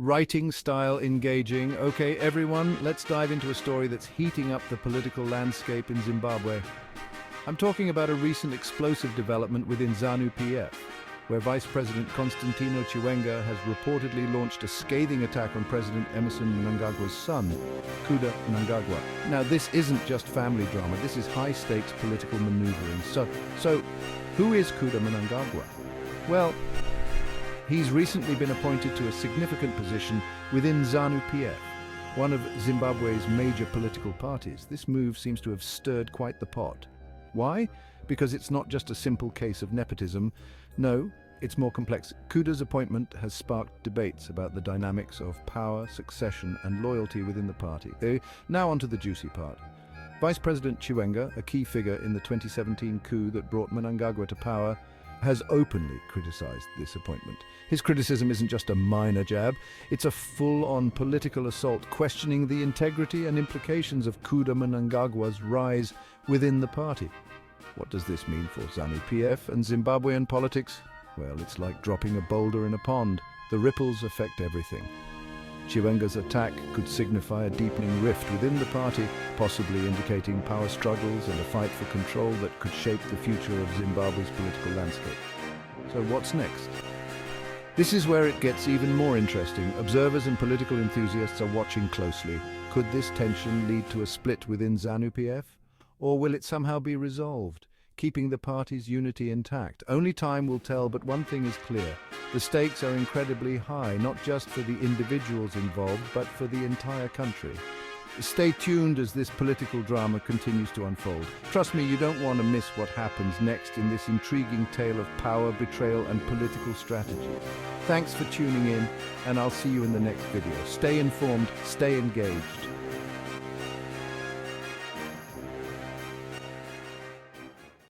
Writing style engaging. Okay, everyone, let's dive into a story that's heating up the political landscape in Zimbabwe. I'm talking about a recent explosive development within ZANU-PF, where Vice President Constantino Chiwenga has reportedly launched a scathing attack on President Emerson Mnangagwa's son, Kuda Mnangagwa. Now, this isn't just family drama, this is high-stakes political maneuvering. So, who is Kuda Mnangagwa? Well, he's recently been appointed to a significant position within ZANU-PF, one of Zimbabwe's major political parties. This move seems to have stirred quite the pot. Why? Because it's not just a simple case of nepotism. No, it's more complex. Kuda's appointment has sparked debates about the dynamics of power, succession, and loyalty within the party. Now onto the juicy part. Vice President Chiwenga, a key figure in the 2017 coup that brought Mnangagwa to power, has openly criticized this appointment. His criticism isn't just a minor jab, it's a full-on political assault, questioning the integrity and implications of Kuda Mnangagwa's rise within the party. What does this mean for ZANU-PF and Zimbabwean politics? Well, it's like dropping a boulder in a pond. The ripples affect everything. Chiwenga's attack could signify a deepening rift within the party, possibly indicating power struggles and a fight for control that could shape the future of Zimbabwe's political landscape. So what's next? This is where it gets even more interesting. Observers and political enthusiasts are watching closely. Could this tension lead to a split within ZANU-PF? Or will it somehow be resolved, keeping the party's unity intact? Only time will tell, but one thing is clear. The stakes are incredibly high, not just for the individuals involved, but for the entire country. Stay tuned as this political drama continues to unfold. Trust me, you don't want to miss what happens next in this intriguing tale of power, betrayal, and political strategy. Thanks for tuning in, and I'll see you in the next video. Stay informed, stay engaged.